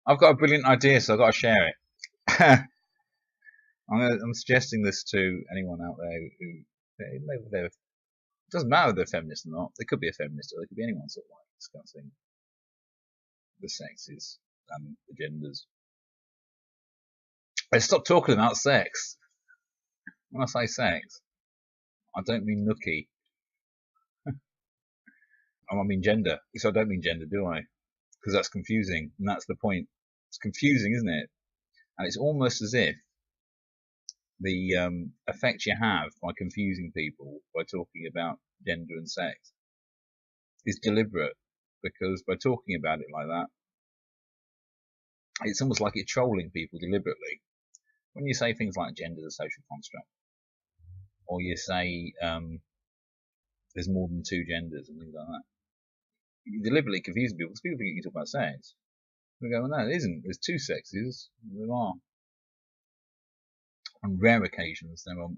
I've got a brilliant idea, so I've got to share it. I'm suggesting this to anyone out there who maybe it doesn't matter if they're feminist or not. They could be a feminist, or they could be anyone sort of like discussing the sexes and the genders. Let's stop talking about sex. When I say sex, I don't mean nookie. I mean gender. So I don't mean gender, do I? Because that's confusing, and that's the point. It's confusing, isn't it? And it's almost as if the effect you have by confusing people by talking about gender and sex is deliberate, because by talking about it like that, it's almost like you're trolling people deliberately. When you say things like gender is a social construct, or you say there's more than two genders and things like that, you deliberately confuse people, because people think you talk about sex. We go, well, no, it isn't. There's two sexes. There are. On rare occasions, there are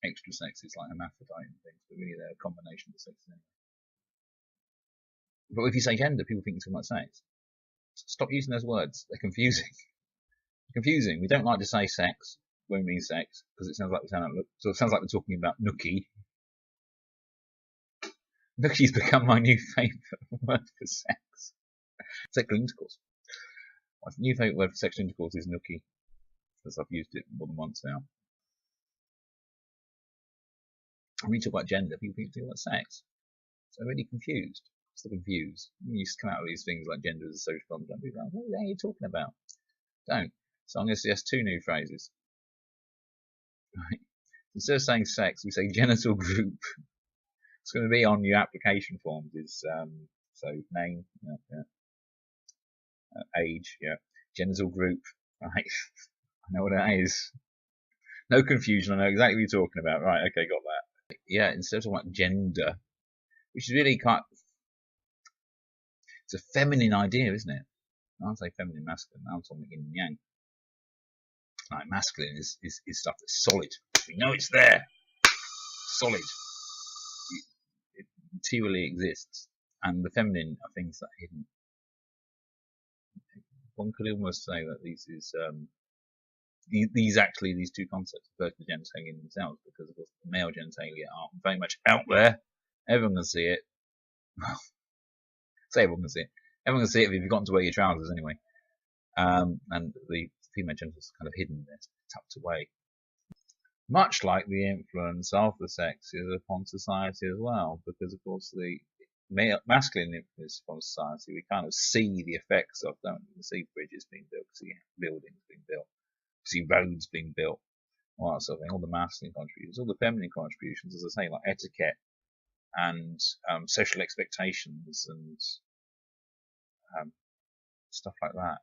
extra sexes like hermaphrodite and things, but really they're a combination of sexes anyway. But if you say gender, people think you're talking about sex. Stop using those words. They're confusing. Confusing. We don't like to say sex when we mean sex, because it sounds like we're talking about nookie. Nookie's become my new favourite word for sex. Sexual intercourse. My new favourite word for sexual intercourse is nookie, because I've used it more than once now. When you talk about gender, people think you talk about sex. So they're really confused. So confused. You just come out with these things like gender as a social construct. People are like, what are you talking about? Don't. So I'm going to suggest two new phrases. Right. Instead of saying sex, we say genital group. It's going to be on your application forms. Is so name, age, genital group. Right. I know what that is. No confusion. I know exactly what you're talking about. Right. Okay, got that. Yeah. Instead of talking about gender, which is really it's a feminine idea, isn't it? I don't say feminine, masculine. I'm talking yin and yang. Like masculine is stuff that's solid. We know it's there. Solid. It materially exists. And the feminine are things that are hidden. One could almost say that these two concepts refer to the genitalia in themselves, because of course the male genitalia are very much out there. Everyone can see it. Well, say everyone can see it. Everyone can see it if you've gotten to wear your trousers anyway. And the female genital is kind of hidden there, tucked away. Much like the influence of the sexes upon society as well, because of course the masculine influence upon society we kind of see the effects of, don't we? We see bridges being built, we see buildings being built, we see roads being built, all that sort of thing, all the masculine contributions, all the feminine contributions, as I say, like etiquette and social expectations and stuff like that.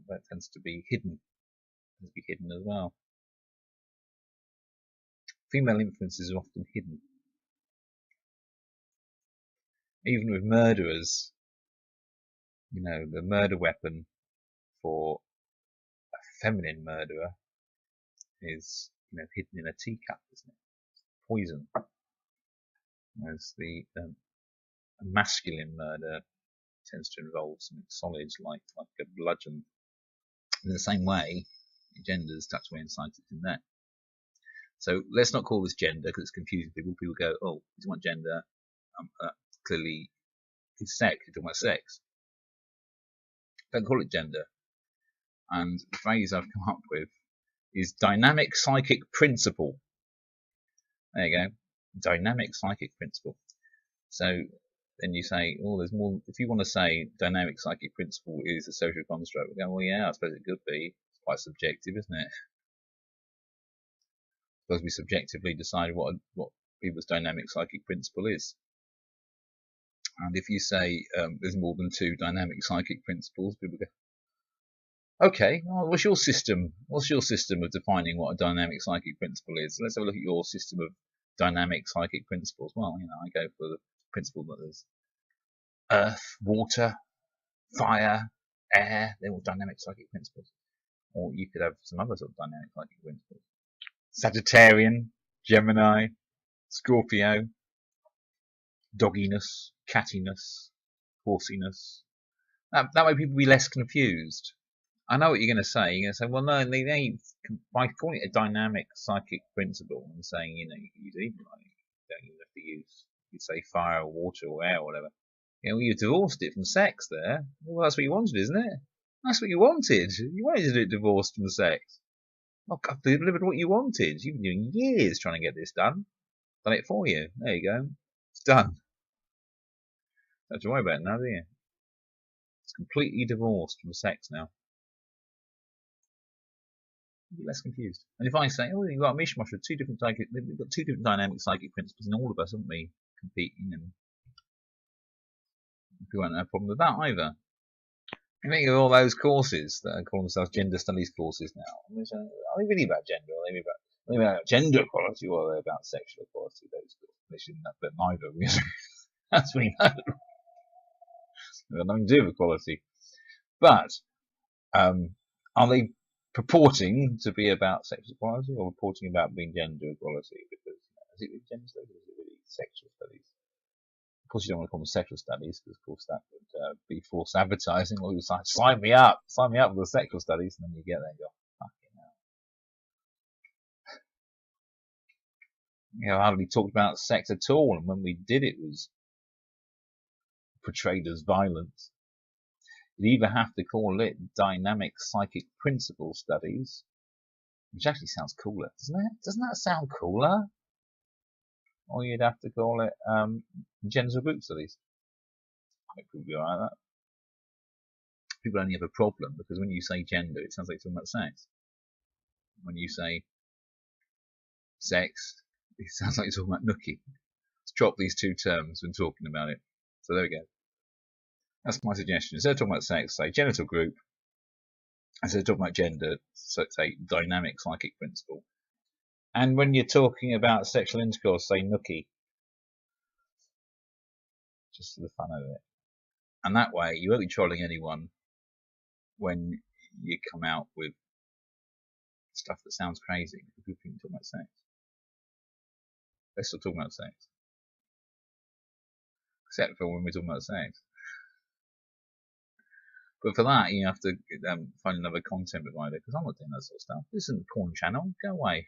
That tends to be hidden. As well. Female influences are often hidden. Even with murderers, the murder weapon for a feminine murderer is, hidden in a teacup, isn't it? Poison. Whereas the masculine murder tends to involve something solid, like a bludgeon. In the same way, gender is tucked away inside, it's in there. So let's not call this gender, because it's confusing people. People go, oh, you want gender? Clearly, it's sex. You're talking about sex. Don't call it gender. And the phrase I've come up with is dynamic psychic principle. There you go. Dynamic psychic principle. So then you say, oh, there's more. If you want to say dynamic psychic principle is a social construct, we go, well, yeah, I suppose it could be. It's quite subjective, isn't it? Because we subjectively decide what people's dynamic psychic principle is. And if you say there's more than two dynamic psychic principles, people go, okay, well, what's your system? What's your system of defining what a dynamic psychic principle is? Let's have a look at your system of dynamic psychic principles. Well, I go for the principle that there's earth, water, fire, air. They're all dynamic psychic principles. Or you could have some other sort of dynamic psychic principles. Sagittarian, Gemini, Scorpio, dogginess, cattiness, horsiness, That way people be less confused. I know what you're going to say. You're going to say, well, no, they ain't, by calling it a dynamic psychic principle and saying, you know, you can use either, like, you don't even have to use, you say fire or water or air or whatever. You know, you divorced it from sex there. Well, that's what you wanted, isn't it? That's what you wanted. You wanted to do it divorced from sex. Oh, God, delivered what you wanted. You've been doing years trying to get this done. Done it for you. There you go. It's done. Don't have to worry about it now, do you? It's completely divorced from sex now. You'll be less confused. And if I say, oh, you've got a mishmash of we've got two different dynamic psychic principles in all of us, haven't we? Competing, and we won't have a problem with that either. You think of all those courses that are calling themselves gender studies courses now. Are they really about gender? Are they about gender equality, or are they about sexual equality? They shouldn't have been neither. That's what we know. They've got nothing to do with equality. But are they purporting to be about sexual equality, or purporting about being gender equality? Because is it really gender studies, or is it really sexual studies? Of course, you don't want to call them sexual studies, because of course that would be false advertising. Or you say, sign me up with the sexual studies, and then you get there and go, fucking hell. You know, hardly talked about sex at all, and when we did, it was portrayed as violence. You'd either have to call it dynamic psychic principle studies, which actually sounds cooler, doesn't it? Doesn't that sound cooler? Or you'd have to call it gender group studies. I think people would be alright with that. People only have a problem because when you say gender, it sounds like you're talking about sex. When you say sex, it sounds like you're talking about nookie. Let's drop these two terms when talking about it. So there we go. That's my suggestion. Instead of talking about sex, say genital group. Instead of talking about gender, so say dynamic psychic principle. And when you're talking about sexual intercourse, say nookie. Just for the fun of it. And that way, you won't be trolling anyone when you come out with stuff that sounds crazy. People think you're talking about sex. They're still talking about sex. Except for when we're talking about sex. But for that, you have to find another content provider, because I'm not doing that sort of stuff. This isn't a porn channel. Go away.